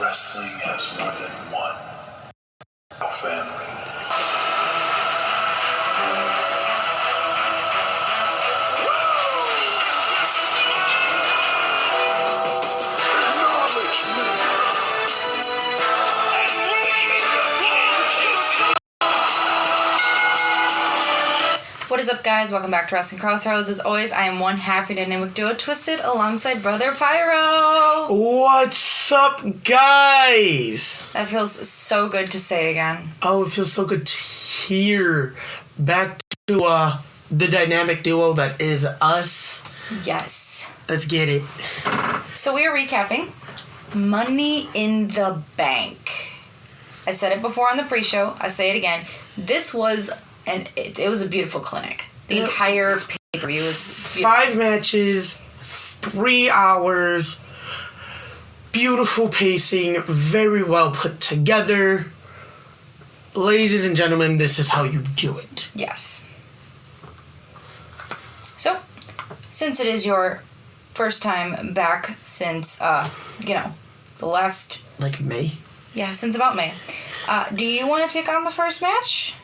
Wrestling has more than one family. What is up, guys? Welcome back to Wrestling Crossroads. As always, I am one happy dynamic duo Twisted alongside Brother Pyro. What's up, guys? That feels so good to say again. Oh, it feels so good to hear. Back to the dynamic duo that is us. Yes. Let's get it. So we are recapping Money in the Bank. I said it before on the pre-show. I say it again. This was it was a beautiful clinic. The entire pay-per-view was beautiful. 5 matches, 3 hours, beautiful pacing, very well put together. Ladies and gentlemen, this is how you do it. Yes. So, since it is your first time back since, the last... Like May? Yeah, since about May. Do you want to take on the first match?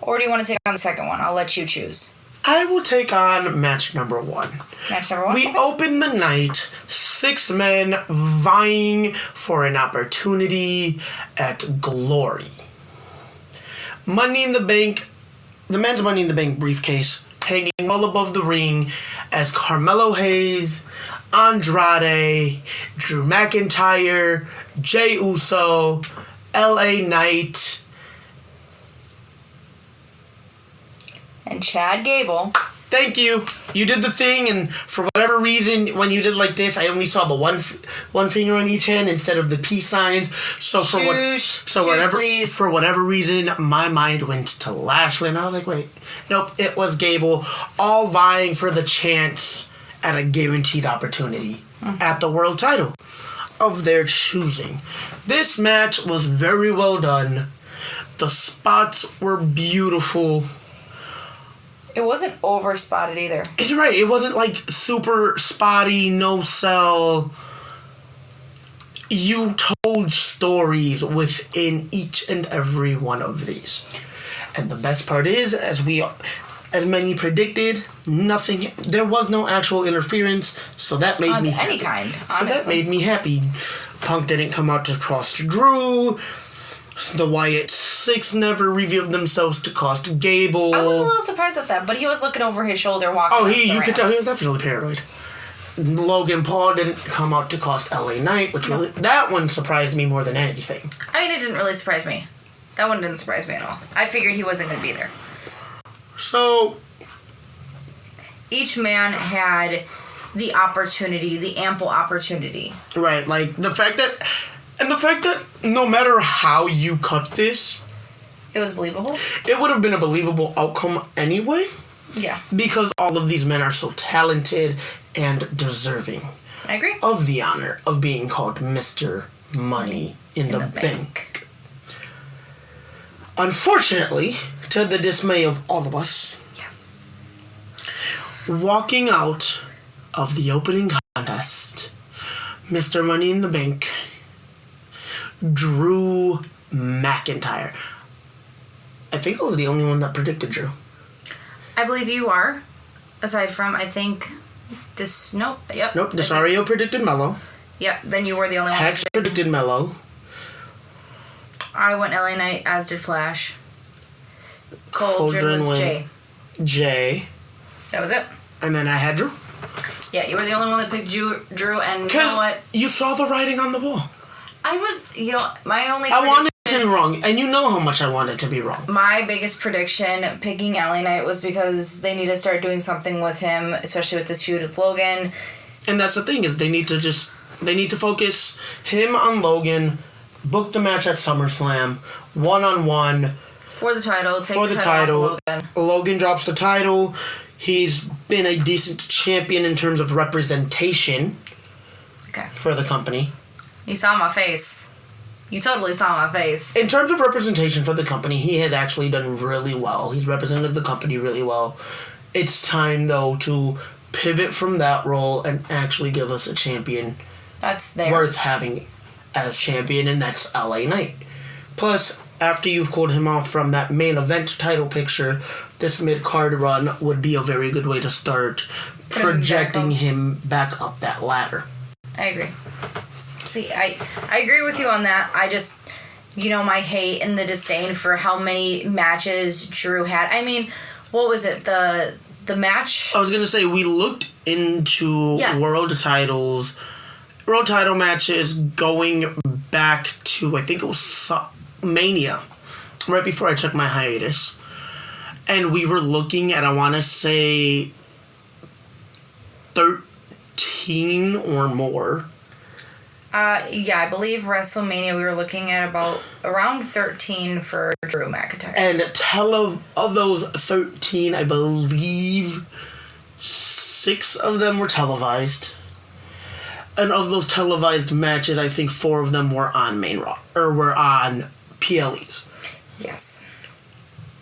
Or do you want to take on the second one? I'll let you choose. I will take on match number 1. Match number 1? We open the night, 6 men vying for an opportunity at Glory. Money in the Bank, the men's Money in the Bank briefcase hanging well above the ring as Carmelo Hayes, Andrade, Drew McIntyre, Jey Uso, LA Knight, and Chad Gable. Thank you. You did the thing, and for whatever reason, when you did like this, I only saw the one finger on each hand instead of the peace signs. So for whatever reason, my mind went to Lashley, and I was like, wait, nope, it was Gable, all vying for the chance at a guaranteed opportunity at the world title of their choosing. This match was very well done. The spots were beautiful. It wasn't over-spotted either. You're right. It wasn't like super spotty, no sell. You told stories within each and every one of these. And the best part is, as many predicted, there was no actual interference, so that made me happy. Any kind, honestly. So that made me happy. Punk didn't come out to cost Drew. The Wyatt Six never revealed themselves to cost Gable. I was a little surprised at that, but he was looking over his shoulder walking. Oh, you could tell he was definitely paranoid. Logan Paul didn't come out to cost LA Knight, which really, that one surprised me more than anything. I mean, it didn't really surprise me. That one didn't surprise me at all. I figured he wasn't going to be there. So, each man had the opportunity, the ample opportunity. Right, like the fact that no matter how you cut this, it was believable. It would have been a believable outcome anyway. Yeah. Because all of these men are so talented and deserving. I agree. Of the honor of being called Mr. Money in the Bank. Unfortunately, to the dismay of all of us, yes, walking out of the opening contest, Mr. Money in the Bank, Drew McIntyre. I think I was the only one that predicted Drew. I believe you are. Aside from, I think, Nope, Desario predicted Mello. Yep, then you were the only one. Hex predicted Mello. I went LA Knight, as did Flash. Cauldron was Jay. That was it. And then I had Drew. Yeah, you were the only one that picked Drew, and you know what? You saw the writing on the wall. I was, my only I wanted to be wrong, and you know how much I wanted to be wrong. My biggest prediction picking LA Knight was because they need to start doing something with him, especially with this feud with Logan. And that's the thing, is they need to focus him on Logan, book the match at SummerSlam, one-on-one. For the title, take the title off Logan. Logan drops the title. He's been a decent champion in terms of representation for the company. You saw my face. You totally saw my face. In terms of representation for the company, he has actually done really well. He's represented the company really well. It's time, though, to pivot from that role and actually give us a champion that's there worth having as champion, and that's LA Knight. Plus, after you've called him off from that main event title picture, this mid-card run would be a very good way to start projecting him back up that ladder. I agree. See, I agree with you on that. I just, my hate and the disdain for how many matches Drew had. I mean, what was it? The match? I was going to say, we looked into world title matches going back to, I think it was Mania, right before I took my hiatus. And we were looking at, I want to say, 13 or more. I believe WrestleMania, we were looking at around 13 for Drew McIntyre. And of those 13, I believe 6 of them were televised. And of those televised matches, I think 4 of them were on main Raw, or were on PLEs. Yes.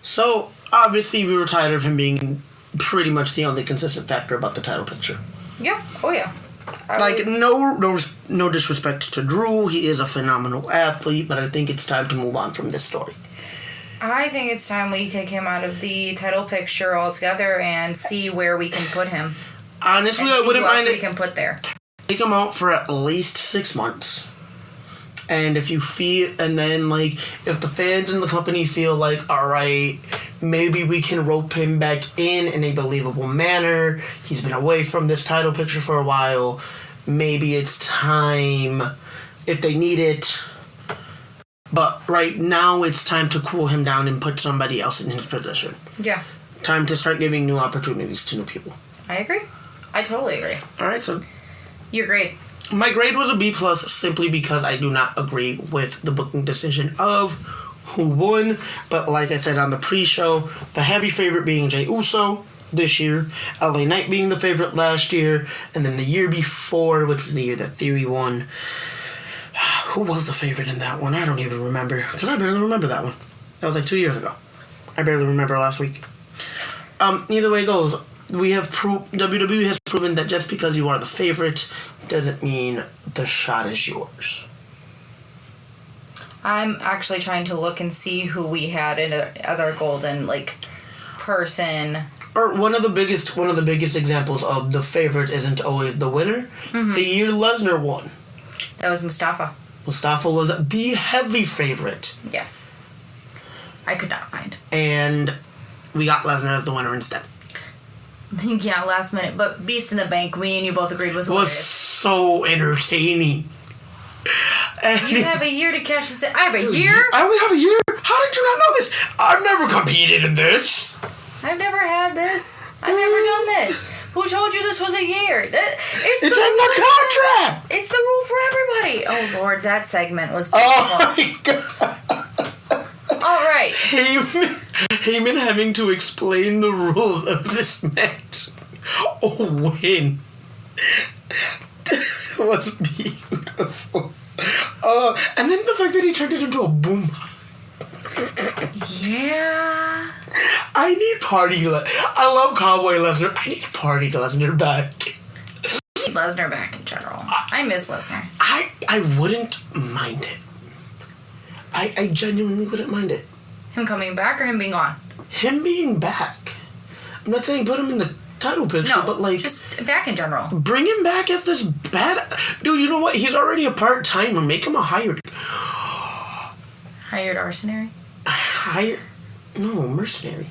So, obviously, we were tired of him being pretty much the only consistent factor about the title picture. Yeah. Oh, yeah. No disrespect to Drew. He is a phenomenal athlete, but I think it's time to move on from this story. I think it's time we take him out of the title picture altogether and see where we can put him. Honestly, I wouldn't mind it. We can put there. Take him out for at least 6 months. And if if the fans in the company feel like, alright, maybe we can rope him back in a believable manner. He's been away from this title picture for a while. Maybe it's time if they need it. But right now, it's time to cool him down and put somebody else in his position. Yeah. Time to start giving new opportunities to new people. I agree. I totally agree. Alright, so... Your grade? My grade was a B+, simply because I do not agree with the booking decision of who won. But like I said on the pre-show, the heavy favorite being Jey Uso this year, LA Knight being the favorite last year, and then the year before, which was the year that Theory won. Who was the favorite in that one? I don't even remember, because I barely remember that one. That was like 2 years ago. I barely remember last week. Either way it goes, WWE has proven that just because you are the favorite doesn't mean the shot is yours. I'm actually trying to look and see who we had as our golden person. Or one of the biggest examples of the favorite isn't always the winner. Mm-hmm. The year Lesnar won. That was Mustafa. Mustafa was the heavy favorite. Yes. I could not find. And we got Lesnar as the winner instead. Yeah, last minute. But Beast in the Bank, me and you both agreed was hilarious. Was so entertaining. You have a year to catch this. I have a year? I only have a year? How did you not know this? I've never competed in this. I've never had this. I've never done this. Who told you this was a year? It's in the contract. It's the rule for everybody. Oh, Lord, that segment was beautiful. Oh, my God. All right. Heyman having to explain the rules of this match. Oh, win. This was beautiful. And then the fact that he turned it into a boom. Yeah. I need Party I love Cowboy Lesnar. I need Party Lesnar back. I need Lesnar back in general. I miss Lesnar. I wouldn't mind it. I genuinely wouldn't mind it. Him coming back or him being on? Him being back. I'm not saying put him in the title picture, no, but just back in general. Bring him back as this bad... Dude, you know what? He's already a part-timer. Make him a hired... Hired arsonary? No, mercenary.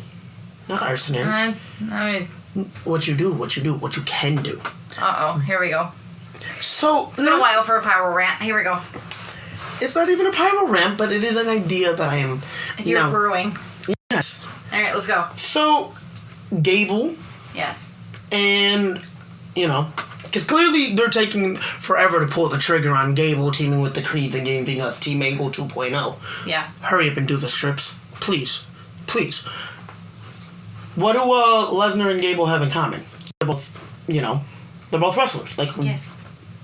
Not arsonary. I mean... What you can do. Uh-oh, here we go. So... It's been a while for a pyro rant. Here we go. It's not even a pyro rant, but it is an idea that I am... You're brewing. Yes. Alright, let's go. So, Gable... Yes. And, because clearly they're taking forever to pull the trigger on Gable teaming with the Creeds and giving us Team Angle 2.0. Yeah. Hurry up and do the strips. Please. Please. What do Lesnar and Gable have in common? They're both, they're both wrestlers. Yes.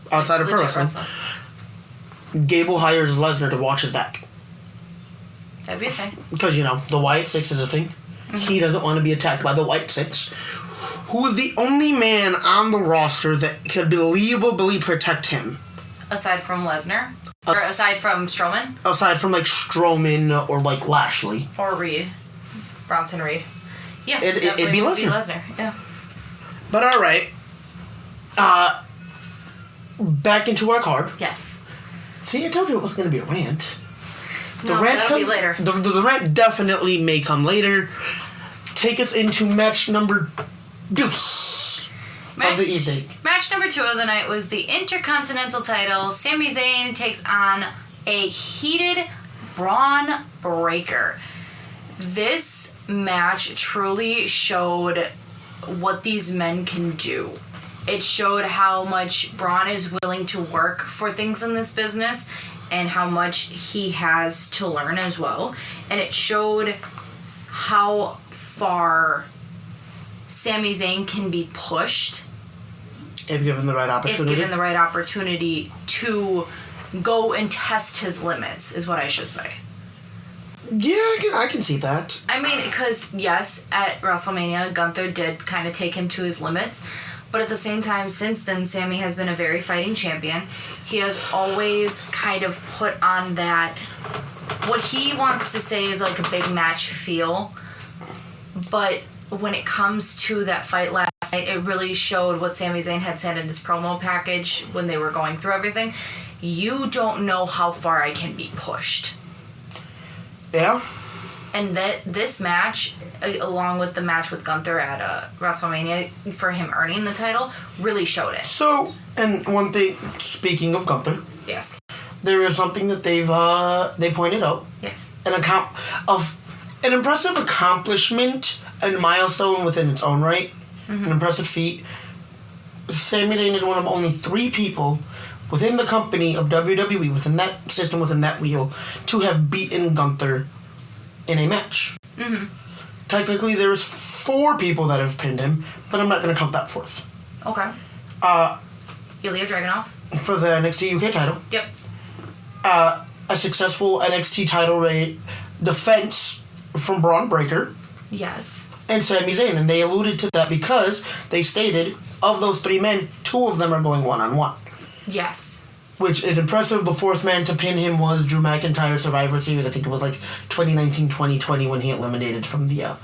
Outside of pro wrestling. Gable hires Lesnar to watch his back. That'd be a thing. Because, the White Six is a thing. Mm-hmm. He doesn't want to be attacked by the White Six, who is the only man on the roster that could believably protect him. Aside from Lesnar? Or aside from Strowman? Aside from, like, Strowman or, like, Lashley. Or Reed. Bronson Reed. Yeah, it'd be Lesnar. Yeah. But all right. Back into our card. Yes. See, I told you it was going to be a rant. That'll be later. The rant definitely may come later. Take us into match number 2 of the evening. Match number 2 of the night was the Intercontinental title. Sami Zayn takes on a heated Bron Breakker. This match truly showed what these men can do. It showed how much Bron is willing to work for things in this business and how much he has to learn as well. And it showed how far Sami Zayn can be pushed. If given the right opportunity. If given the right opportunity to go and test his limits, is what I should say. Yeah, I can see that. I mean, because, yes, at WrestleMania, Gunther did kind of take him to his limits. But at the same time, since then, Sami has been a very fighting champion. He has always kind of put on that, what he wants to say is like a big match feel. But when it comes to that fight last night, it really showed what Sami Zayn had said in his promo package when they were going through everything. You don't know how far I can be pushed. Yeah. And that this match, along with the match with Gunther at WrestleMania for him earning the title, really showed it. So, and one thing, speaking of Gunther, yes, there is something that they pointed out. Yes. An impressive accomplishment and milestone within its own right. Mm-hmm. An impressive feat. Sami Zayn is one of only 3 people within the company of WWE, within that system, within that wheel, to have beaten Gunther in a match. Mm-hmm. Technically, there's 4 people that have pinned him, but I'm not going to count that 4th. Okay. Ilya Dragunov. For the NXT UK title. Yep. A successful NXT title defense from Bron Breakker. Yes. And Sami Zayn, and they alluded to that because they stated, of those 3 men, 2 of them are going one-on-one. Yes. Which is impressive. The 4th man to pin him was Drew McIntyre, Survivor Series. I think it was like 2019-2020 when he eliminated from the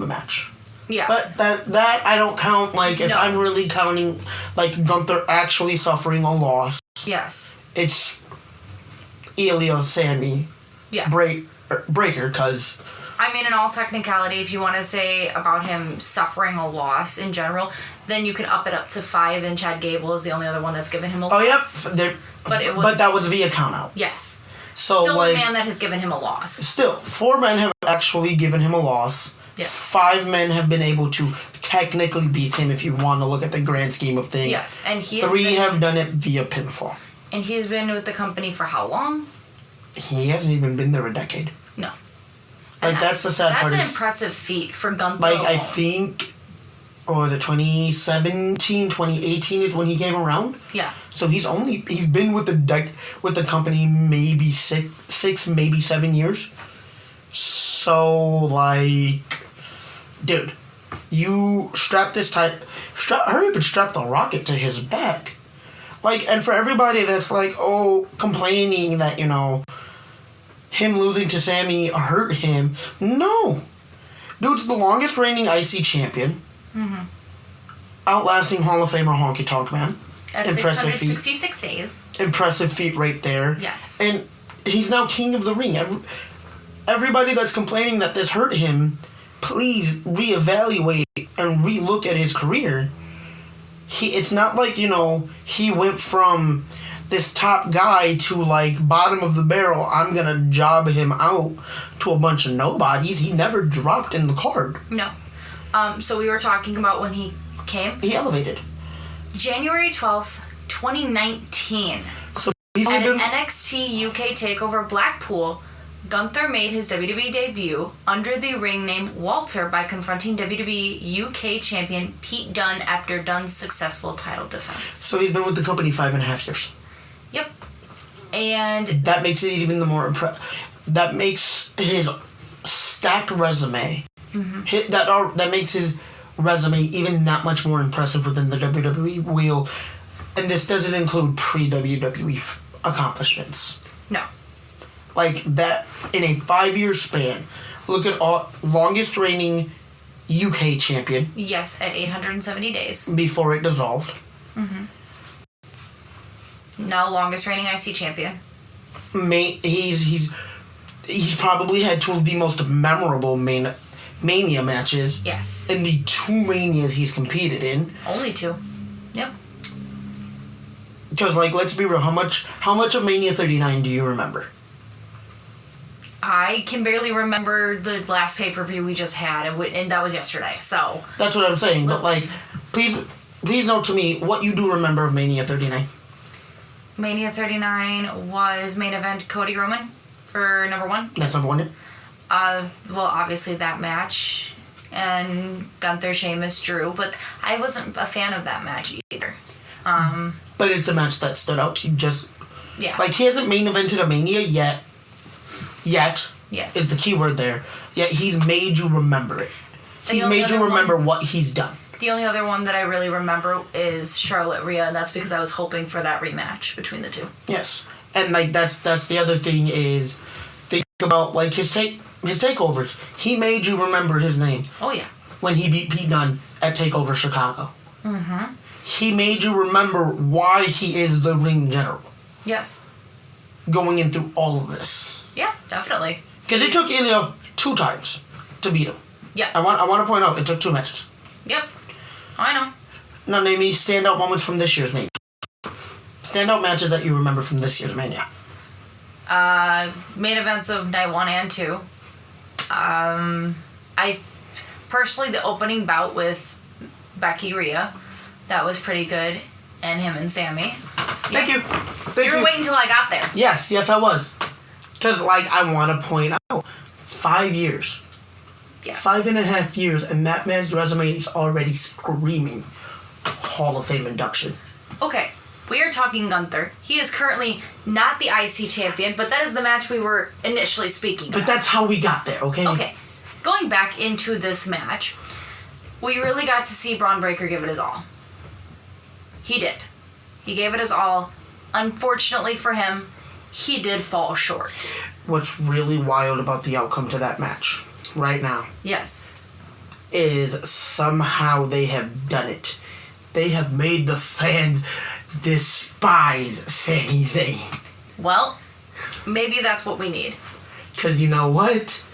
match. Yeah. But that I don't count. Like, if I'm really counting, like, Gunther actually suffering a loss. Yes. It's Ilya, Sami, Breakker, because... I mean, in all technicality, if you want to say about him suffering a loss in general, then you can up it up to 5, and Chad Gable is the only other one that's given him a loss. Oh, yep. But that was via countout. Yes. So, still a man that has given him a loss. Still, 4 men have actually given him a loss. Yes. 5 men have been able to technically beat him if you want to look at the grand scheme of things. Yes, and 3 have done it via pinfall. And he's been with the company for how long? He hasn't even been there a decade. No. Like, that's the sad part. That's an impressive feat for Gunther. Like, I think, or was it 2017, 2018 is when he came around? Yeah. So he's been with the company maybe 6, maybe 7 years. So, like, dude, you strap this hurry up and strap the rocket to his back. Like, and for everybody that's like, complaining that, him losing to Sami hurt him. No. Dude's the longest reigning IC champion. Mm-hmm. Outlasting Hall of Famer Honky Tonk Man. At impressive 666 days. Impressive feat right there. Yes. And he's now king of the ring. Everybody that's complaining that this hurt him, please reevaluate and relook at his career. It's not like, he went from this top guy to, like, bottom of the barrel, I'm gonna job him out to a bunch of nobodies. He never dropped in the card. No. So we were talking about when he came. He elevated. January 12th, 2019. So at an NXT UK TakeOver Blackpool, Gunther made his WWE debut under the ring name Walter by confronting WWE UK champion Pete Dunne after Dunne's successful title defense. So he's been with the company 5.5 years. Yep. And that makes it even the more impressive. That makes his stacked resume. Mm-hmm. That makes his resume even that much more impressive within the WWE wheel. And this doesn't include pre-WWE accomplishments. No. Like, that, in a 5-year span, look at all longest reigning UK champion. Yes, at 870 days. Before it dissolved. Mm-hmm. Now longest reigning IC champion. He's probably had 2 of the most memorable Mania matches. Yes. In the 2 Manias he's competed in. Only 2. Yep. Because, like, let's be real, how much of Mania 39 do you remember? I can barely remember the last pay-per-view we just had, and that was yesterday, so... That's what I'm saying, but, like, please note to me what you do remember of Mania 39. Mania 39 was main event Cody Roman for number 1. That's number 1, yeah? Well, obviously that match, and Gunther, Sheamus, Drew, but I wasn't a fan of that match either. But it's a match that stood out to you just... Yeah. Like, he hasn't main evented a Mania yet. Yet. Is the key word there. Yet he's made you remember it. He's made you remember what he's done. The only other one that I really remember is Charlotte Rhea, and that's because I was hoping for that rematch between the 2. Yes. And, like, that's the other thing is, think about, like, his takeovers. He made you remember his name. Oh, yeah. When he beat Pete Dunne at TakeOver Chicago. Mm-hmm. He made you remember why he is the ring general. Yes. Going in through all of this. Yeah, definitely. Because it took Ilya 2 times to beat him. Yeah. I want to point out, it took 2 matches. Yep. I know. Now name me standout moments from this year's Mania. Standout matches that you remember from this year's Mania. Main events of night 1 and 2. I personally, the opening bout with Becky Rhea, that was pretty good, and him and Sami. Thank you. You were waiting till I got there. Yes, I was. Because, like, I want to point out, 5 years. Yes. 5.5 years, and that man's resume is already screaming Hall of Fame induction. Okay, we are talking Gunther. He is currently not the IC champion, but that is the match we were initially speaking about. But that's how we got there, okay? Okay, going back into this match, we really got to see Bron Breakker give it his all. He did. He gave it his all. Unfortunately for him, he did fall short. What's really wild about the outcome to that match right now. Yes. Is somehow they have done it. They have made the fans despise Sami Zayn. Well, maybe that's what we need. Because you know what?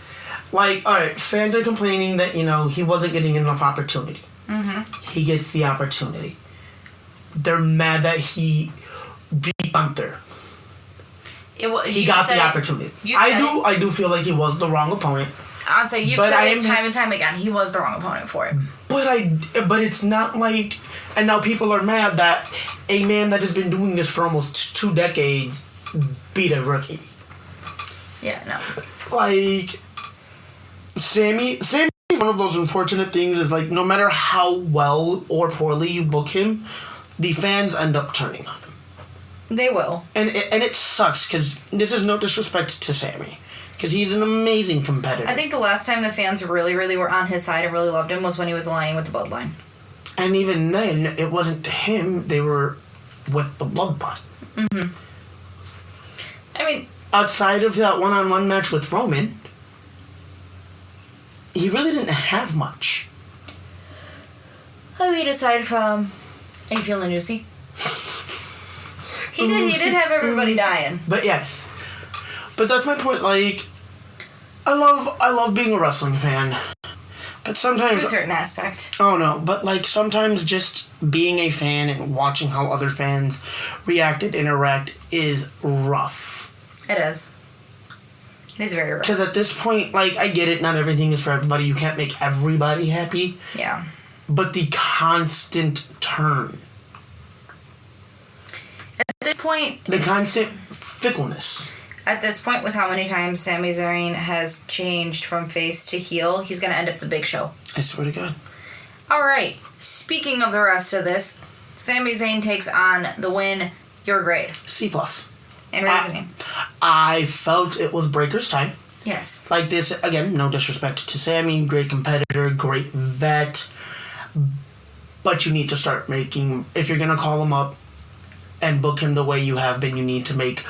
Like, alright, fans are complaining that, he wasn't getting enough opportunity. Mm-hmm. He gets the opportunity. They're mad that he beat Gunther. He got the opportunity. I do feel like he was the wrong opponent. I'll say you've said it time and time again. He was the wrong opponent for it. But it's not like, and now people are mad that a man that has been doing this for almost 2 decades beat a rookie. Yeah, no. Like, Sami, one of those unfortunate things is, like, no matter how well or poorly you book him, the fans end up turning on him. They will. And it sucks, because this is no disrespect to Sami, because he's an amazing competitor. I think the last time the fans really, really were on his side and really loved him was when he was aligning with the Bloodline. And even then, it wasn't him, they were with the Bloodline. Mm-hmm. I mean... Outside of that one-on-one match with Roman, he really didn't have much. I mean, aside from... Are you feeling juicy? He did have everybody dying. But yes. But that's my point, like, I love being a wrestling fan. But sometimes... To a certain aspect. Oh, no. But, like, sometimes just being a fan and watching how other fans react and interact is rough. It is. It is very rough. Because at this point, like, I get it, not everything is for everybody. You can't make everybody happy. Yeah. But the constant turn. At this point... The constant fickleness. At this point, with how many times Sami Zayn has changed from face to heel, he's going to end up the Big Show. I swear to God. Alright, speaking of the rest of this, Sami Zayn takes on the win. Your grade. C+. And reasoning. I felt it was Breakker's time. Yes. Like this, again, no disrespect to Sami, great competitor, great vet. But you need to start making, if you're going to call him up, and book him the way you have been. You need to make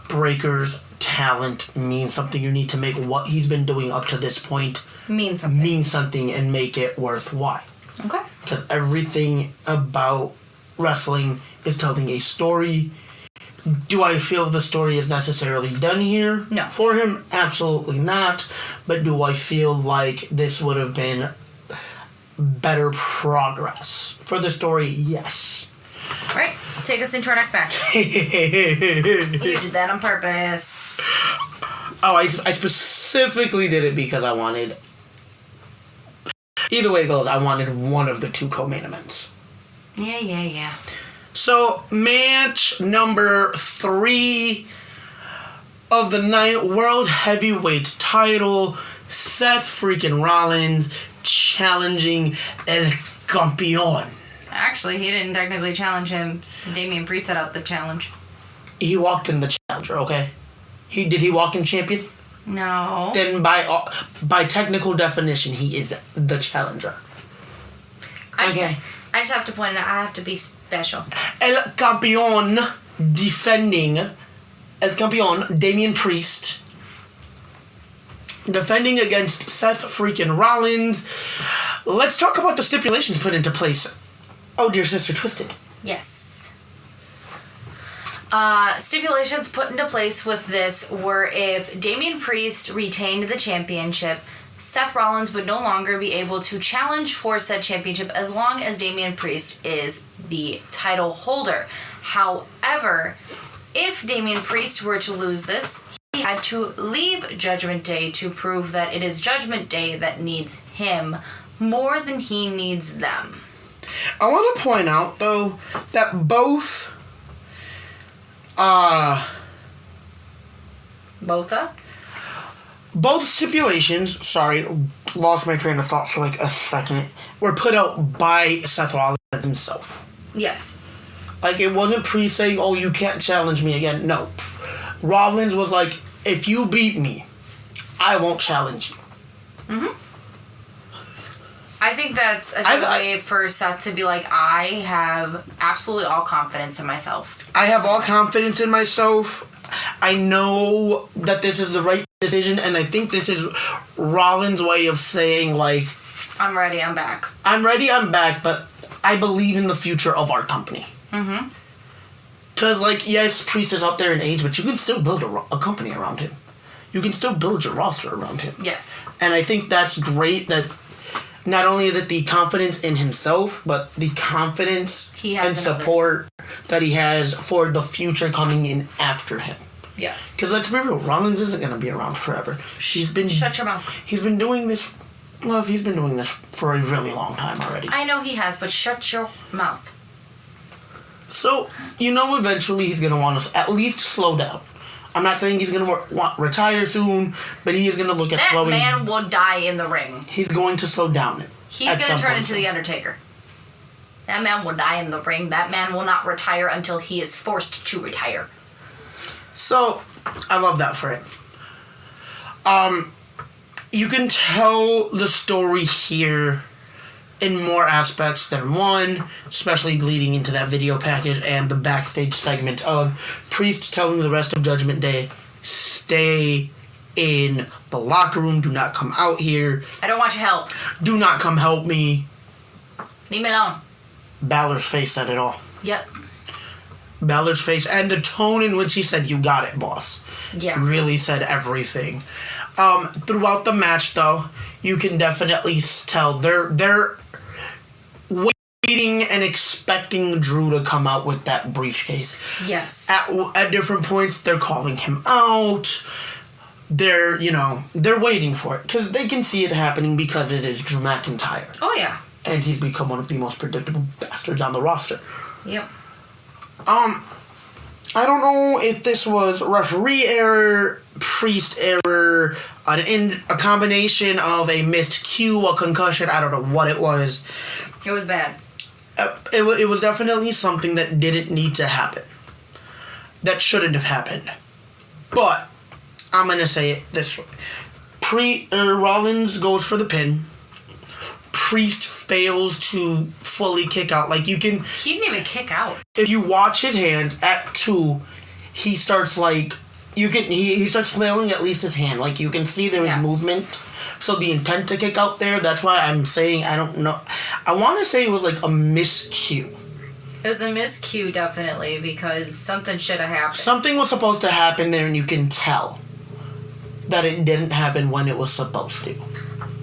Breakker's talent mean something. You need to make what he's been doing up to this point mean something and make it worthwhile. Okay. Because everything about wrestling is telling a story. Do I feel the story is necessarily done here? No. For him? Absolutely not. But do I feel like this would have been better progress for the story? Yes. All right. Take us into our next match. You did that on purpose. Oh, I specifically did it because I wanted... Either way it goes, I wanted one of the two co-main events. Yeah. So, match number 3 of the night, World Heavyweight title, Seth freaking Rollins challenging El Campeón. Actually, he didn't technically challenge him. Damian Priest set out the challenge. He walked in the challenger, okay? Did he walk in champion? No. Then by technical definition, he is the challenger. Okay. I just have to point out, I have to be special. El Campeón defending... El Campeón, Damian Priest, defending against Seth freaking Rollins. Let's talk about the stipulations put into place. Oh, dear sister, Twisted. Yes. Stipulations put into place with this were if Damian Priest retained the championship, Seth Rollins would no longer be able to challenge for said championship as long as Damian Priest is the title holder. However, if Damian Priest were to lose this, he had to leave Judgment Day to prove that it is Judgment Day that needs him more than he needs them. I want to point out, though, that both stipulations, sorry, lost my train of thought for like a second, were put out by Seth Rollins himself. Yes. Like, it wasn't Priest saying, oh, you can't challenge me again. No. Rollins was like, if you beat me, I won't challenge you. Mm-hmm. I think that's a good way for Seth to be like, I have absolutely all confidence in myself. I have all confidence in myself. I know that this is the right decision, and I think this is Rollins' way of saying, like... I'm ready, I'm back. I'm ready, I'm back, but I believe in the future of our company. Mm-hmm. Because, like, yes, Priest is up there in age, but you can still build a company around him. You can still build your roster around him. Yes. And I think that's great that not only is it the confidence in himself, but the confidence and support that he has for the future coming in after him. Yes. Because let's be real, Rollins isn't going to be around forever. Shut your mouth. He's been doing this... Well, he's been doing this for a really long time already. I know he has, but shut your mouth. So, eventually he's going to want to at least slow down. I'm not saying he's going to retire soon, but he is going to look at slowing... That man will die in the ring. He's going to slow down. He's going to turn into The Undertaker. That man will die in the ring. That man will not retire until he is forced to retire. So, I love that for him. You can tell the story here in more aspects than one, especially leading into that video package and the backstage segment of Priest telling the rest of Judgment Day, stay in the locker room, do not come out here. I don't want your help. Do not come help me. Leave me alone. Balor's face said it all. Yep. Balor's face and the tone in which he said, you got it, boss. Yeah. Really said everything. Throughout the match, though, you can definitely tell they're waiting and expecting Drew to come out with that briefcase. Yes. At different points, they're calling him out. They're waiting for it. Because they can see it happening because it is Drew McIntyre. Oh, yeah. And he's become one of the most predictable bastards on the roster. Yep. I don't know if this was referee error, Priest error, a combination of a missed cue, a concussion, I don't know what it was. It was bad. It was definitely something that didn't need to happen. That shouldn't have happened. But, I'm going to say it this way. Rollins goes for the pin. Priest fails to fully kick out. Like, you can... He didn't even kick out. If you watch his hand at 2, he starts, like... He starts flailing at least his hand. Like, you can see there is movement. So the intent to kick out there, that's why I'm saying I don't know. I want to say it was like a miscue. It was a miscue, definitely, because something should have happened. Something was supposed to happen there, and you can tell that it didn't happen when it was supposed to.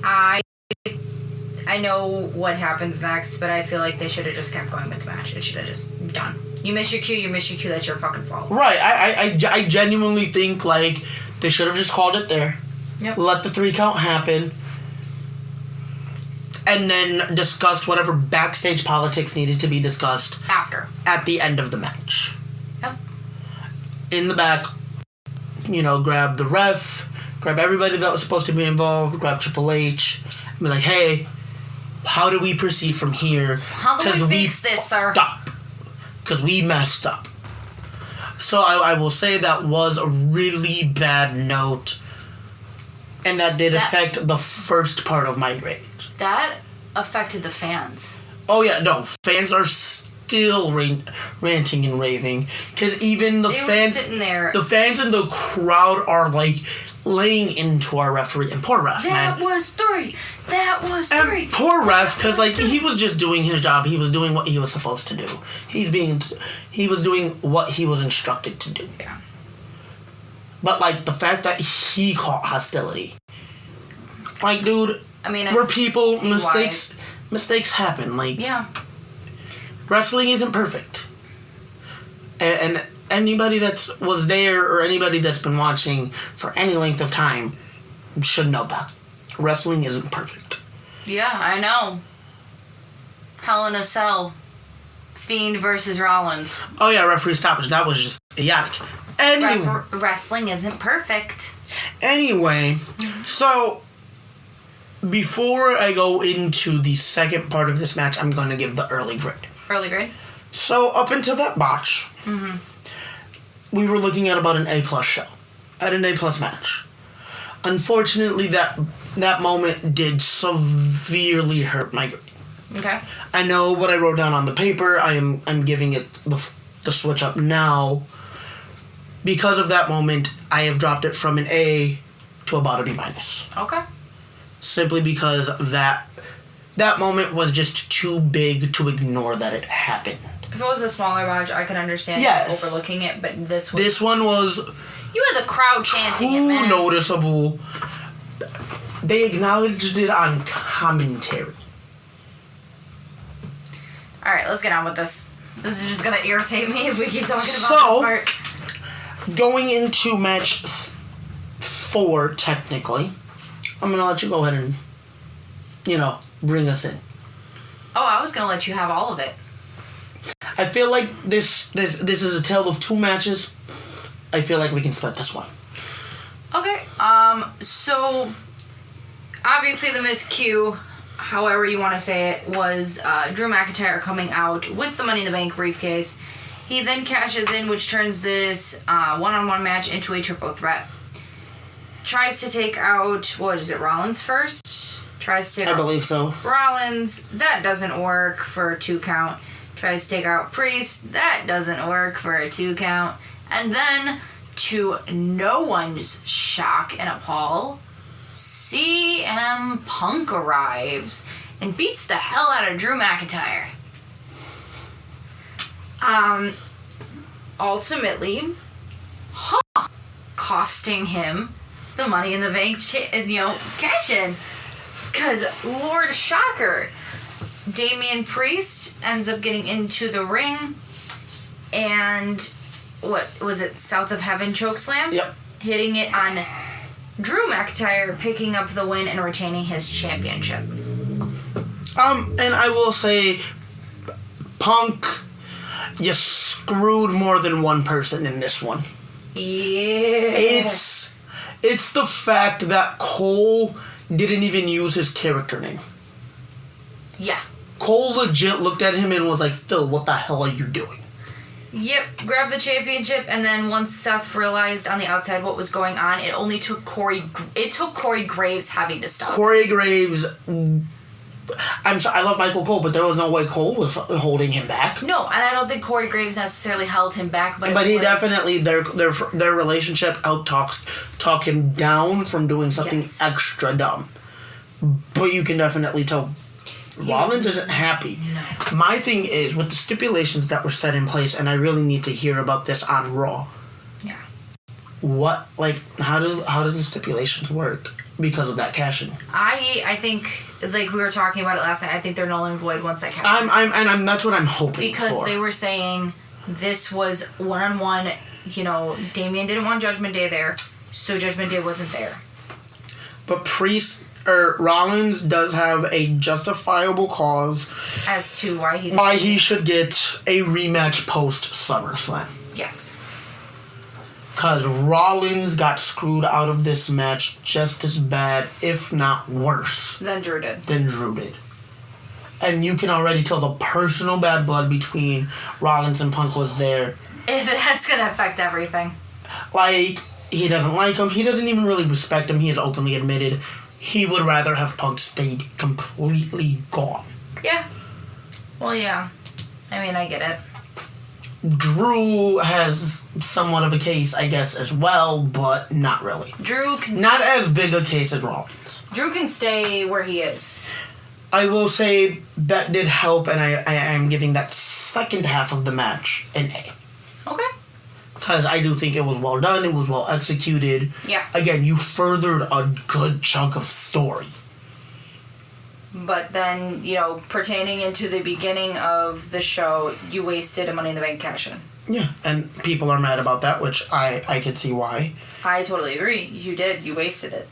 I know what happens next, but I feel like they should have just kept going with the match. It should have just done. You miss your cue, that's your fucking fault. Right. I genuinely think, like, they should have just called it there. Yep. Let the 3 count happen. And then discussed whatever backstage politics needed to be discussed. After. At the end of the match. Yep. In the back, grab the ref, grab everybody that was supposed to be involved, grab Triple H, and be like, hey, how do we proceed from here? How do we fix this, sir? Because we messed up. So I will say that was a really bad note. And that did affect the first part of my grade. That affected the fans. Oh, yeah, no. Fans are still ranting and raving. Because even the fans... were sitting there. The fans in the crowd are, like, laying into our referee. And poor ref, That was 3. And poor ref, because, like, he was just doing his job. He was doing what he was supposed to do. He was doing what he was instructed to do. Yeah. But, like, the fact that he caught hostility. Like, dude, we're people, mistakes happen. Like, yeah. Wrestling isn't perfect. And anybody that was there or anybody that's been watching for any length of time should know that. Wrestling isn't perfect. Yeah, I know. Hell in a Cell. Fiend versus Rollins. Oh, yeah, referee stoppage. That was just idiotic. Anyway, wrestling isn't perfect. Anyway, so before I go into the second part of this match, I'm going to give the early grade. Early grade? So up until that botch, we were looking at about an A+ show. At an A+ match. Unfortunately, that moment did severely hurt my grade. Okay. I know what I wrote down on the paper. I'm giving it the switch up now. Because of that moment, I have dropped it from an A to about a B-. Okay. Simply because that moment was just too big to ignore that it happened. If it was a smaller match, I could understand overlooking it, but this one was... You had the crowd chanting it, man. Too noticeable. They acknowledged it on commentary. Alright, let's get on with this. This is just gonna irritate me if we keep talking about this part. Going into match 4, technically, I'm gonna let you go ahead and, bring us in. Oh, I was gonna let you have all of it. I feel like this is a tale of 2 matches. I feel like we can split this one. Okay, so obviously the miscue, however you want to say it, was Drew McIntyre coming out with the Money in the Bank briefcase. He then cashes in, which turns this one-on-one match into a triple threat. Tries to take out, Rollins first? Tries to take I believe so. Rollins. That doesn't work for a 2 count. Tries to take out Priest. That doesn't work for a 2 count. And then, to no one's shock and appall, CM Punk arrives and beats the hell out of Drew McIntyre. Ultimately, costing him the Money in the Bank, cash in. Because, Lord Shocker, Damian Priest ends up getting into the ring, and what was it, South of Heaven chokeslam? Yep. Hitting it on Drew McIntyre, picking up the win and retaining his championship. And I will say, Punk, you screwed more than one person in this one. Yeah. It's the fact that Cole didn't even use his character name. Yeah. Cole legit looked at him and was like, Phil, what the hell are you doing? Yep, grabbed the championship, and then once Seth realized on the outside what was going on, it only took Corey Graves having to stop. Corey Graves I love Michael Cole, but there was no way Cole was holding him back. No, and I don't think Corey Graves necessarily held him back, but he definitely their relationship talk him down from doing something extra dumb. But you can definitely tell Rollins isn't happy. No. My thing is with the stipulations that were set in place, and I really need to hear about this on Raw. Yeah. How does the stipulations work because of that cash-in? I think, like we were talking about it last night, I think they're null and void once that cash-in. That's what I'm hoping because for. They were saying this was one-on-one. Damian didn't want Judgment Day there, so Judgment Day wasn't there. But Rollins does have a justifiable cause as to why he should get a rematch post SummerSlam. Yes. Because Rollins got screwed out of this match just as bad, if not worse. Than Drew did. And you can already tell the personal bad blood between Rollins and Punk was there. That's going to affect everything. He doesn't like him. He doesn't even really respect him. He has openly admitted he would rather have Punk stayed completely gone. Yeah. Well, yeah. I mean, I get it. Drew has somewhat of a case, I guess, as well, but not really. Not as big a case as Rollins. Drew can stay where he is. I will say that did help, and I am giving that second half of the match an A. Okay. Because I do think it was well done, it was well executed. Yeah. Again, you furthered a good chunk of story. But then, pertaining into the beginning of the show, you wasted a Money in the Bank cash-in. Yeah, and people are mad about that, which I could see why. I totally agree. You did. You wasted it.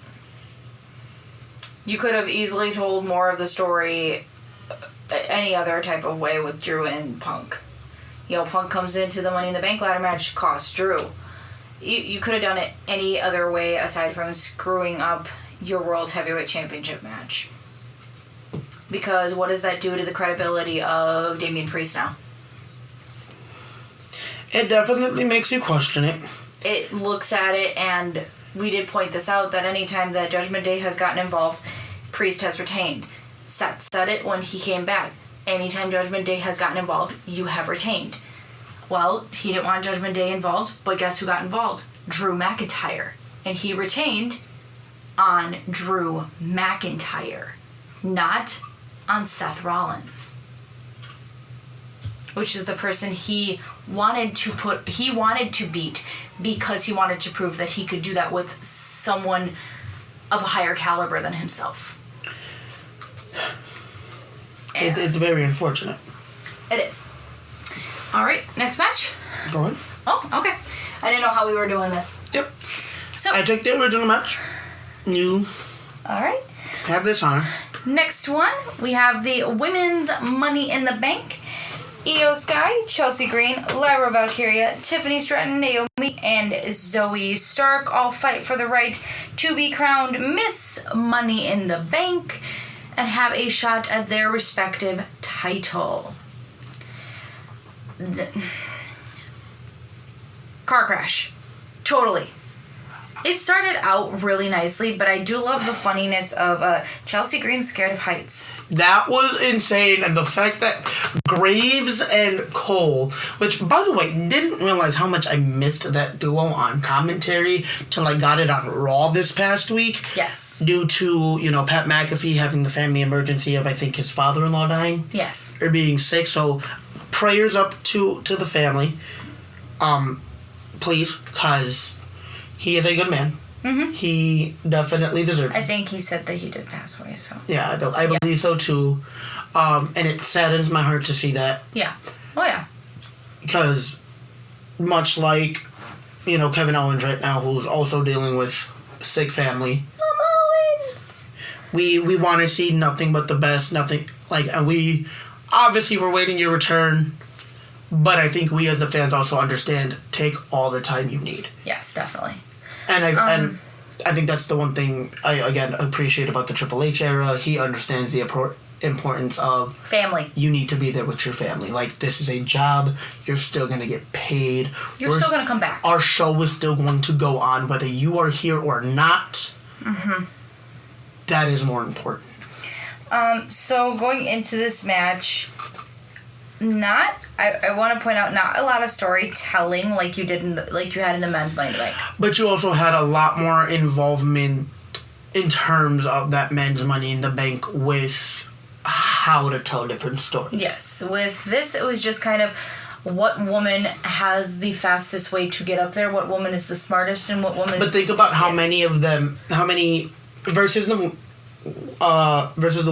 You could have easily told more of the story any other type of way with Drew and Punk. Punk comes into the Money in the Bank ladder match, costs Drew. You could have done it any other way aside from screwing up your World Heavyweight Championship match. Because what does that do to the credibility of Damian Priest now? It definitely makes you question it. It looks at it, and we did point this out, that anytime that Judgment Day has gotten involved, Priest has retained. Seth said it when he came back. Anytime Judgment Day has gotten involved, you have retained. Well, he didn't want Judgment Day involved, but guess who got involved? Drew McIntyre. And he retained on Drew McIntyre, not on Seth Rollins, which is the person he wanted to beat because he wanted to prove that he could do that with someone of a higher caliber than himself. It's very unfortunate. It is. All right, next match. Go ahead. Oh, okay. I didn't know how we were doing this. Yep. So I took the original match. You. All right. Have this honor. Next one, we have the Women's Money in the Bank. Io Sky, Chelsea Green, Lyra Valkyria, Tiffany Stratton, Naomi, and Zoe Stark all fight for the right to be crowned Miss Money in the Bank and have a shot at their respective title. Car crash. Totally. It started out really nicely, but I do love the funniness of Chelsea Green scared of heights. That was insane, and the fact that Graves and Cole, which, by the way, didn't realize how much I missed that duo on commentary till I got it on Raw this past week. Yes. Due to, Pat McAfee having the family emergency of, I think, his father-in-law dying. Yes. Or being sick, so prayers up to the family. Please, because he is a good man. Mm-hmm. He definitely deserves it. I think he said that he did pass away, so. Yeah, I believe so too. And it saddens my heart to see that. Yeah. Oh, yeah. Because much like, Kevin Owens right now, who's also dealing with sick family. Owens! We want to see nothing but the best, and we obviously we're waiting your return. But I think we as the fans also understand, take all the time you need. Yes, definitely. And I think that's the one thing I, again, appreciate about the Triple H era. He understands the importance of... family. You need to be there with your family. This is a job. You're still going to get paid. You're still going to come back. Our show is still going to go on, whether you are here or not. Mm-hmm. That is more important. So going into this match, I want to point out, not a lot of storytelling like you did like you had in the men's Money in the Bank. But you also had a lot more involvement in terms of that men's Money in the Bank with how to tell different stories. Yes. With this, it was just kind of what woman has the fastest way to get up there, what woman is the smartest, and what woman But think about how many versus the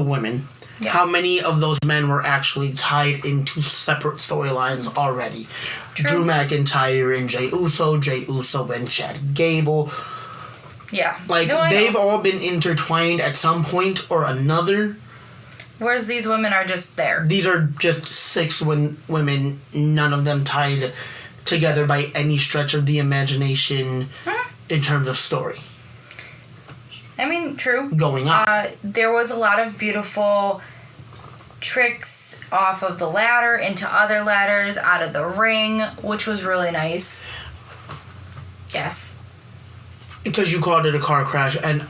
women. Yes. How many of those men were actually tied into separate storylines already? True. Drew McIntyre and Jey Uso and Chad Gable. Yeah. Like, they've all been intertwined at some point or another. Whereas these women are just there. These are just 6 women, none of them tied together by any stretch of the imagination in terms of story. I mean, true. Going on. There was a lot of beautiful tricks off of the ladder into other ladders, out of the ring, which was really nice. Yes. Because you called it a car crash, and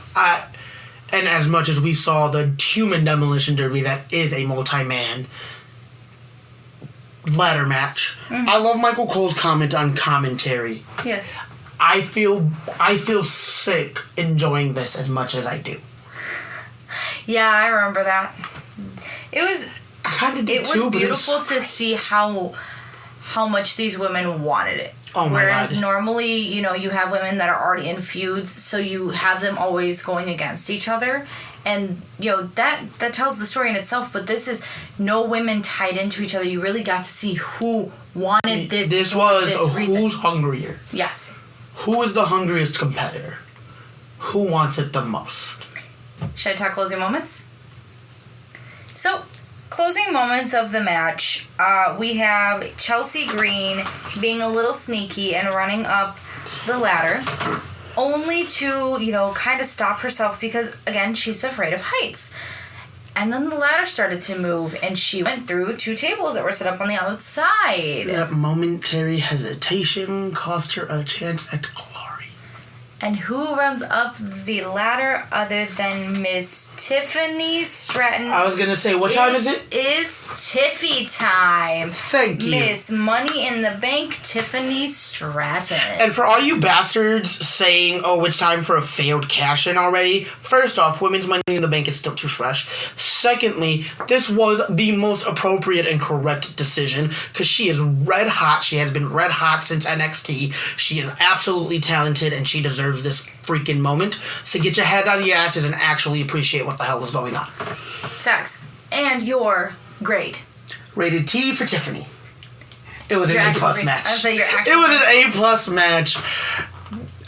as much as we saw the human demolition derby that is a multi-man ladder match, I love Michael Cole's comment on commentary. Yes. I feel sick enjoying this as much as I do. Yeah, I remember that. It was beautiful to see how much these women wanted it. Oh my Whereas God. normally, you have women that are already in feuds, so you have them always going against each other. And, that tells the story in itself, but this is no women tied into each other. You really got to see who wanted this. This was reason. Who's hungrier. Yes. Who is the hungriest competitor? Who wants it the most? Should I talk closing moments? So, closing moments of the match, we have Chelsea Green being a little sneaky and running up the ladder, only to, kind of stop herself because, again, she's afraid of heights. And then the ladder started to move, and she went through 2 tables that were set up on the outside. That momentary hesitation cost her a chance at glory. And who runs up the ladder other than Miss Tiffany Stratton? I was going to say, what time is it? It is Tiffy time. Thank you. Miss Money in the Bank, Tiffany Stratton. And for all you bastards saying, it's time for a failed cash-in already, first off, Women's Money in the Bank is still too fresh. Secondly, this was the most appropriate and correct decision because she is red hot. She has been red hot since NXT. She is absolutely talented and she deserves this freaking moment. So get your head out of your asses and actually appreciate what the hell is going on. Facts. And your grade. Rated T for Tiffany. It was an A+ match. I would say It was an A+ match.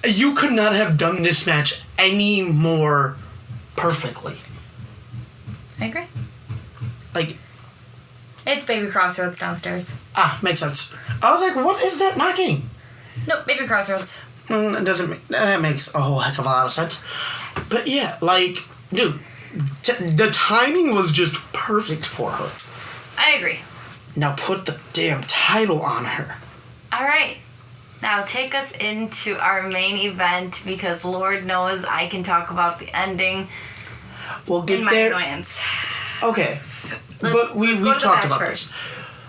You could not have done this match any more perfectly. I agree. Like, it's Baby Crossroads downstairs. Makes sense. I was like, what is that knocking? Nope, Baby Crossroads. That makes a whole heck of a lot of sense. Yes. But yeah, like, dude, the timing was just perfect for her. I agree. Now put the damn title on her. Alright. Now take us into our main event because Lord knows I can talk about the ending. We'll get my there. Annoyance. Okay. But we've talked about this.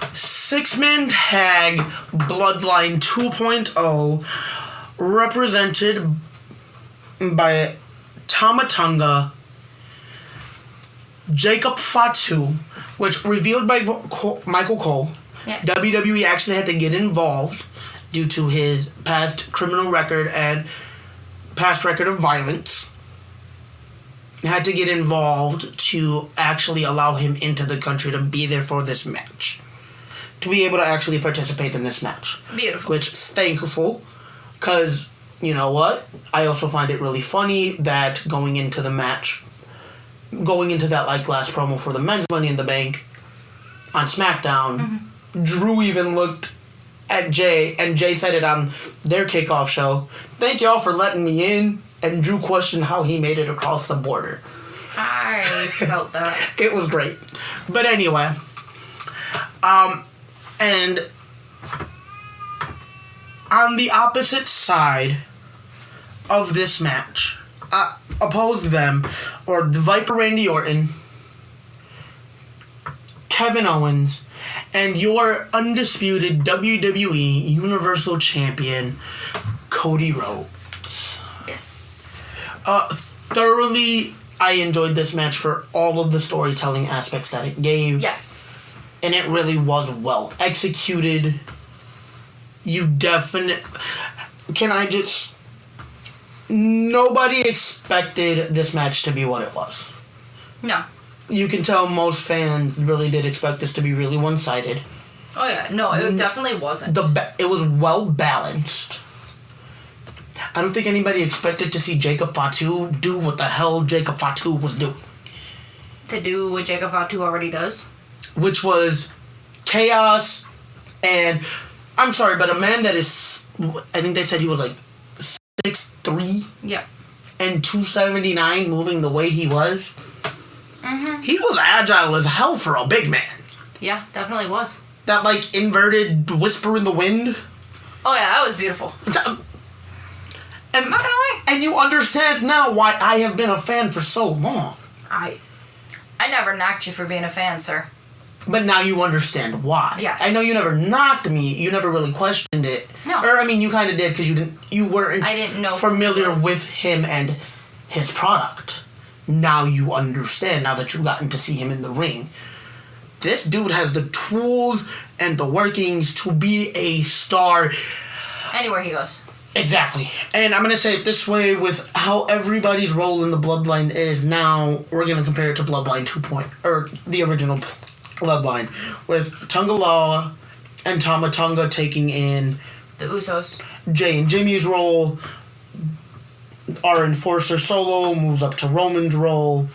6-man tag Bloodline 2.0 represented by Tama Tonga, Jacob Fatu, which revealed by Michael Cole. Yes. WWE actually had to get involved due to his past criminal record and past record of violence. Had to get involved to actually allow him into the country to be there for this match. To be able to actually participate in this match. Beautiful. Which, thankful, because, you know what? I also find it really funny that going into that last promo for the men's Money in the Bank on SmackDown, Drew even looked at Jay, and Jay said it on their kickoff show, "Thank y'all for letting me in," and Drew questioned how he made it across the border. I felt that. It was great. But anyway, and on the opposite side of this match, opposed them, or the Viper Randy Orton, Kevin Owens and your undisputed WWE Universal Champion, Cody Rhodes. Yes. Thoroughly, I enjoyed this match for all of the storytelling aspects that it gave. Yes. And it really was well executed. Nobody expected this match to be what it was. No. You can tell most fans really did expect this to be really one-sided. Oh, yeah. No, it definitely wasn't. It was well-balanced. I don't think anybody expected to see Jacob Fatu do what the hell Jacob Fatu was doing. To do what Jacob Fatu already does? Which was chaos and... I'm sorry, but a man that is... I think they said he was like 6'3"? Yeah. And 279 moving the way he was. Mm-hmm. He was agile as hell for a big man. Yeah, definitely was. That, like, inverted whisper in the wind. Oh, yeah, that was beautiful. And, I'm not gonna lie. And you understand now why I have been a fan for so long. I never knocked you for being a fan, sir. But now you understand why. Yes. I know you never knocked me. You never really questioned it. No. Or, I mean, you kind of did because you weren't I didn't know familiar with him and his product. Now you understand, now that you've gotten to see him in the ring. This dude has the tools and the workings to be a star. Anywhere he goes. Exactly. And I'm going to say it this way, with how everybody's role in the Bloodline is now, we're going to compare it to Bloodline 2.0, or the original Bloodline, with Tonga Loa and Tama Tonga taking in the Usos. Jay and Jimmy's role. Our Enforcer Solo moves up to Roman's role.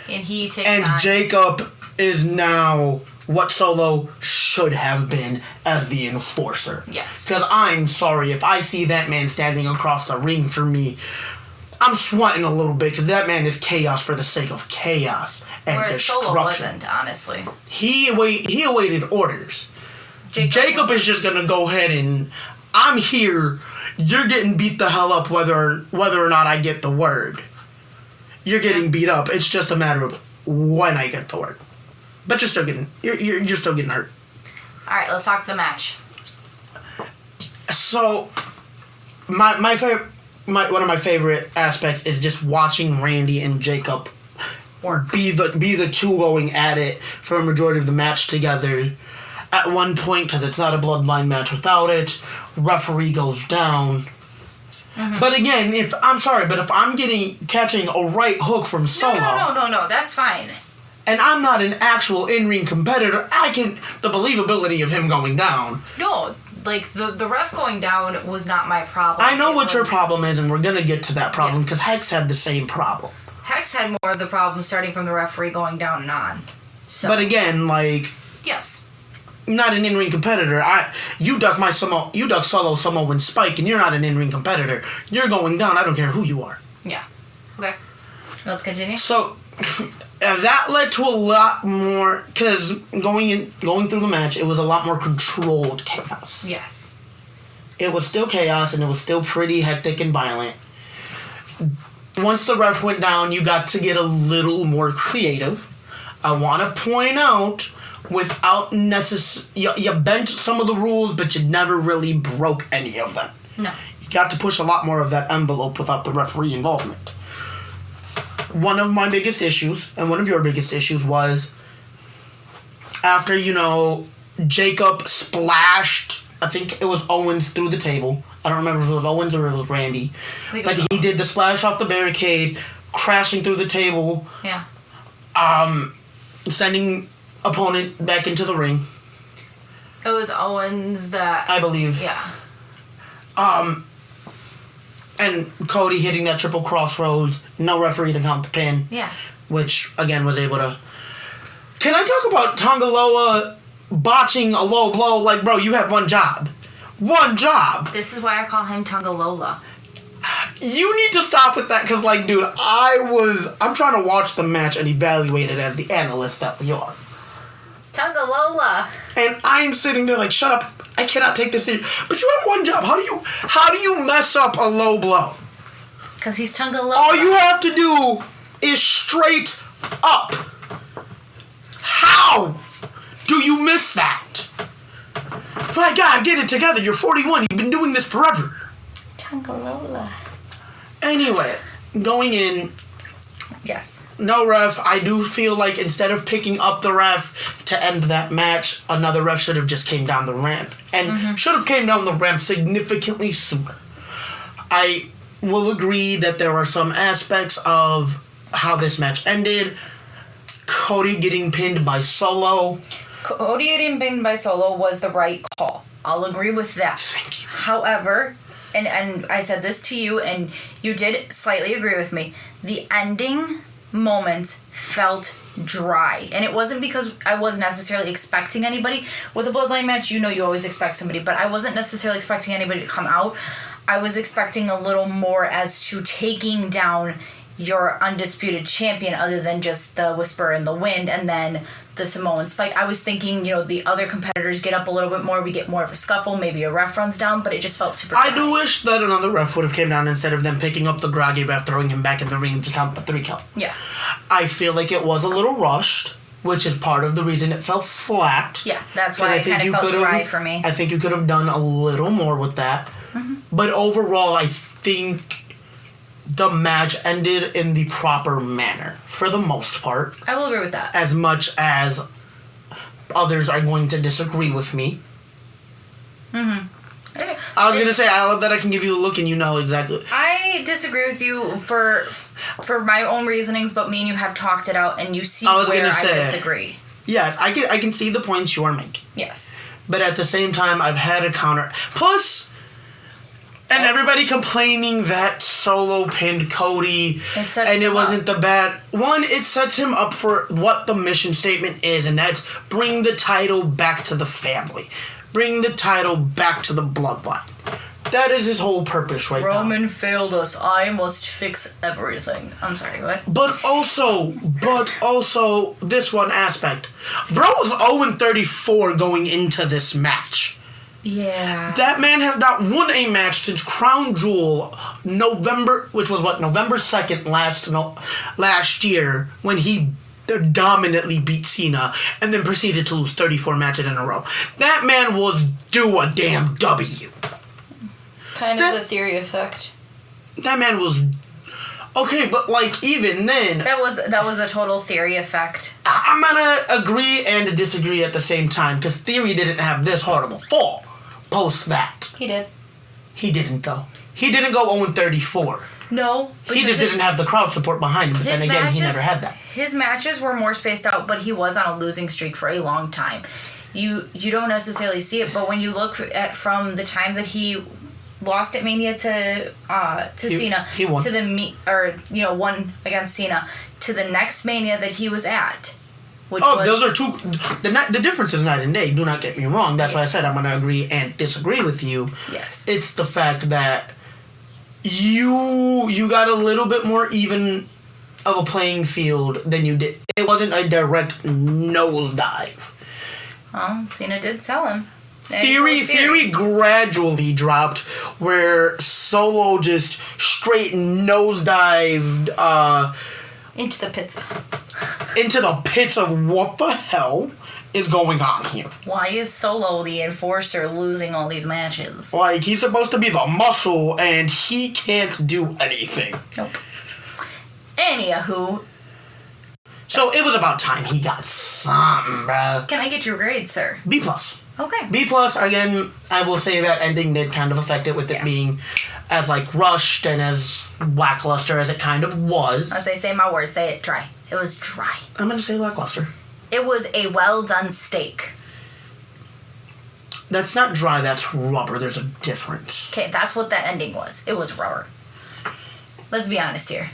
And he takes And Jacob is now what Solo should have been as the Enforcer. Yes. Because I'm sorry, if I see that man standing across the ring for me, I'm sweating a little bit because that man is chaos for the sake of chaos and whereas destruction. Solo wasn't, honestly. He awaited orders. Jacob is just going to go ahead and, I'm here. You're getting beat the hell up whether or not I get the word. You're getting beat up. It's just a matter of when I get the word. But you're still getting hurt. All right, let's talk the match. So, my favorite, one of my favorite aspects is just watching Randy and Jacob be the two going at it for a majority of the match together. At one point, because it's not a Bloodline match without it, referee goes down. Mm-hmm. But again, if I'm catching a right hook from Solo. No, that's fine. And I'm not an actual in-ring competitor, the believability of him going down. No, like, the ref going down was not my problem. I know what your problem is, and we're going to get to that problem, because Hex had the same problem. Hex had more of the problem starting from the referee going down and on. So. But again, like... Yes. Not an in-ring competitor. You duck Solo, Samoa, and Spike, and you're not an in-ring competitor. You're going down. I don't care who you are. Yeah. Okay. Let's continue. So, that led to a lot more, because going through the match, it was a lot more controlled chaos. Yes. It was still chaos, and it was still pretty hectic and violent. Once the ref went down, you got to get a little more creative. I want to point out, without you bent some of the rules, but you never really broke any of them. No. You got to push a lot more of that envelope without the referee involvement. One of my biggest issues, and one of your biggest issues, was after, Jacob splashed, I think it was Owens through the table. I don't remember if it was Owens or it was Randy. But he did the splash off the barricade, crashing through the table. Yeah. Sending opponent back into the ring. It was Owens that... I believe. Yeah. And Cody hitting that triple crossroads, no referee to count the pin. Yeah. Which, again, was able to... Can I talk about Tonga Loa botching a low blow? Like, bro, you had one job. One job! This is why I call him Tonga Lola. You need to stop with that, because, like, dude, I'm trying to watch the match and evaluate it as the analyst that we are. Tonga Lola. And I'm sitting there like, shut up, I cannot take this serious. But you have one job. How do you mess up a low blow? Because he's Tonga Lola. All you have to do is straight up. How? Do you miss that? My God, get it together. You're 41. You've been doing this forever. Changalola. Anyway, going in. Yes. No ref. I do feel like instead of picking up the ref to end that match, another ref should have just came down the ramp. And should have came down the ramp significantly sooner. I will agree that there are some aspects of how this match ended. Cody getting pinned by Solo. Cody getting pinned by Solo was the right call. I'll agree with that. Thank you. However, and I said this to you, and you did slightly agree with me, the ending moments felt dry. And it wasn't because I wasn't necessarily expecting anybody. With a Bloodline match, you know you always expect somebody, but I wasn't necessarily expecting anybody to come out. I was expecting a little more as to taking down your undisputed champion other than just the whisper in the wind and then the Samoan spike. I was thinking, the other competitors get up a little bit more, we get more of a scuffle, maybe a ref runs down, but it just felt super dry. I do wish that another ref would have came down instead of them picking up the groggy ref, throwing him back in the ring to count the 3 count. Yeah. I feel like it was a little rushed, which is part of the reason it fell flat. Yeah, that's why it kind of felt dry for me. I think you could have done a little more with that. Mm-hmm. But overall, I think the match ended in the proper manner, for the most part. I will agree with that. As much as others are going to disagree with me. Mm-hmm. I was going to say, I love that I can give you the look and you know exactly. I disagree with you for my own reasonings, but me and you have talked it out, and you see where I disagree. Yes, I can see the points you are making. Yes. But at the same time, I've had a counter. Plus... And everybody complaining that Solo pinned Cody and it wasn't the bad one. It sets him up for what the mission statement is, and that's bring the title back to the family. Bring the title back to the bloodline. That is his whole purpose right now. Roman failed us. I must fix everything. I'm sorry, what? But also, this one aspect. Bro was 0-34 going into this match. Yeah. That man has not won a match since Crown Jewel, November 2nd last year, when he dominantly beat Cena and then proceeded to lose 34 matches in a row. That man was due a damn W. Kind of the Theory effect. That man was... Okay, but even then... That was a total Theory effect. I'm gonna agree and disagree at the same time, because Theory didn't have this horrible fall post that. He did. He didn't, though. He didn't go 0-34. No. He just didn't have the crowd support behind him, but then again, he never had that. His matches were more spaced out, but he was on a losing streak for a long time. You don't necessarily see it, but when you look at from the time that he lost at Mania to Cena, he won. To won against Cena, to the next Mania that he was at. Those are two. The difference is night and day. Do not get me wrong. That's why I said I'm going to agree and disagree with you. Yes. It's the fact that you got a little bit more even of a playing field than you did. It wasn't a direct nosedive. Well, Cena did sell him. Theory gradually dropped, where Solo just straight nosedived into the pits. Into the pits of what the hell is going on here. Why is Solo the enforcer losing all these matches? He's supposed to be the muscle and he can't do anything. Nope. Anywho. So it was about time he got something, bro. Can I get your grade, sir? B+. Okay. B+, again, I will say that ending did kind of affect it with it being as rushed and as lackluster as it kind of was. As I say my word, say it dry. It was dry. I'm going to say lackluster. It was a well-done steak. That's not dry, that's rubber. There's a difference. Okay, that's what that ending was. It was rubber. Let's be honest here.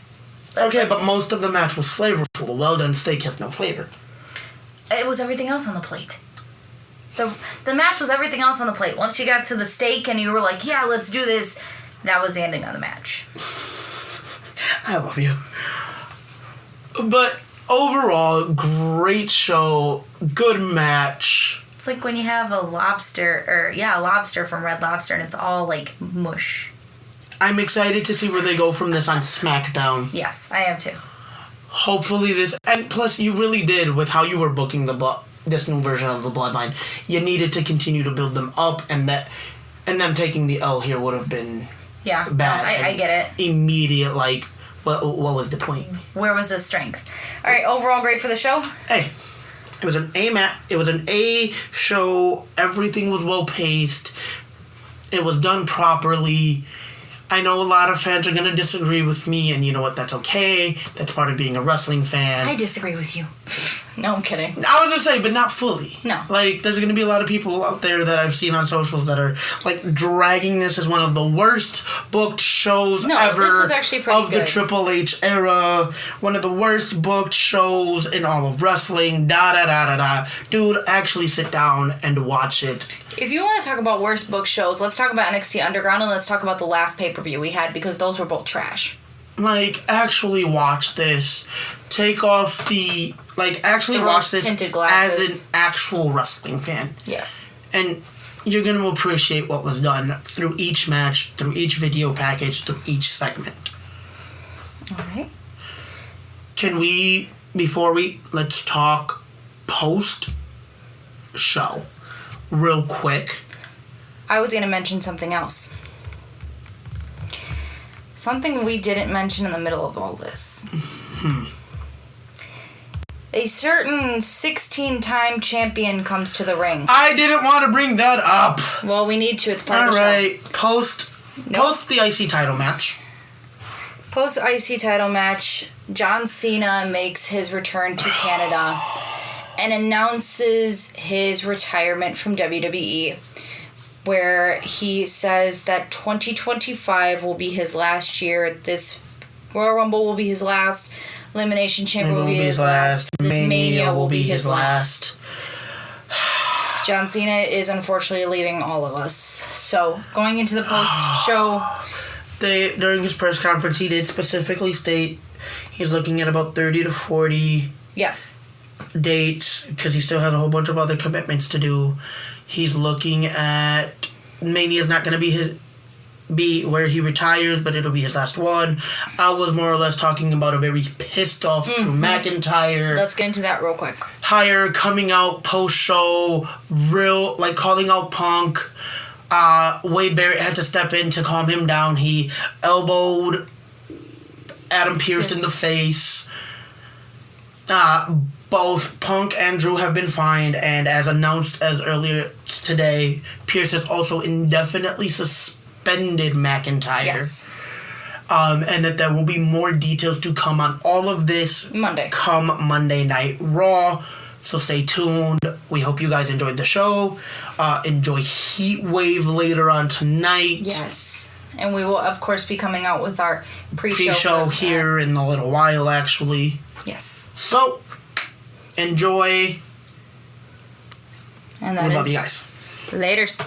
But most of the match was flavorful. A well-done steak has no flavor. It was everything else on the plate. The match was everything else on the plate. Once you got to the steak and you were like, yeah, let's do this, that was the ending of the match. I love you. But overall, great show, good match. It's like when you have a lobster from Red Lobster, and it's all mush. I'm excited to see where they go from this on SmackDown. Yes, I am too. Hopefully and plus you really did with how you were booking the this new version of the Bloodline. You needed to continue to build them up, and them taking the L here would have been bad. No, I get it. Immediate, like, what was the point? Where was the strength? All right, overall grade for the show? Hey, it was an A show. Everything was well paced. It was done properly. I know a lot of fans are going to disagree with me, and you know what? That's okay. That's part of being a wrestling fan. I disagree with you. No, I'm kidding. I was going to say, but not fully. No. Like, there's going to be a lot of people out there that I've seen on socials that are, like, dragging this as one of the worst booked shows ever this was actually pretty of good. the Triple H era. One of the worst booked shows in all of wrestling. Da-da-da-da-da. Dude, actually sit down and watch it. If you want to talk about worst booked shows, let's talk about NXT Underground, and let's talk about the last pay-per-view we had, because those were both trash. Like, actually watch this. Take off the... Like, actually watch this tinted as glasses. an actual wrestling fan. Yes. And you're going to appreciate what was done through each match, through each video package, through each segment. All right. Can we, let's talk post-show real quick. I was going to mention something else. Something we didn't mention in the middle of all this. A certain 16-time champion comes to the ring. I didn't want to bring that up. Well, we need to. It's part of the show. All right. Post the IC title match. Post IC title match, John Cena makes his return to Canada and announces his retirement from WWE, where he says that 2025 will be his last year. This Royal Rumble will be his last. Elimination Chamber will be his last. This Mania will be his last. John Cena is unfortunately leaving all of us. So, going into the post-show... During his press conference, he did specifically state he's looking at about 30 to 40 dates, because he still has a whole bunch of other commitments to do. He's looking at... Mania's not going to be where he retires, but it'll be his last one. I was more or less talking about a very pissed off Drew McIntyre. Let's get into that real quick. Hire coming out post-show, calling out Punk. Wade Barrett had to step in to calm him down. He elbowed Adam Pearce in the face. Both Punk and Drew have been fined, and as announced as earlier today, Pearce has also indefinitely suspended McIntyre. Yes. And that there will be more details to come on all of this come Monday Night Raw. So stay tuned. We hope you guys enjoyed the show. Enjoy Heat Wave later on tonight. Yes. And we will, of course, be coming out with our pre-show here in a little while, actually. Yes. So, enjoy. And that we love you guys. Laters.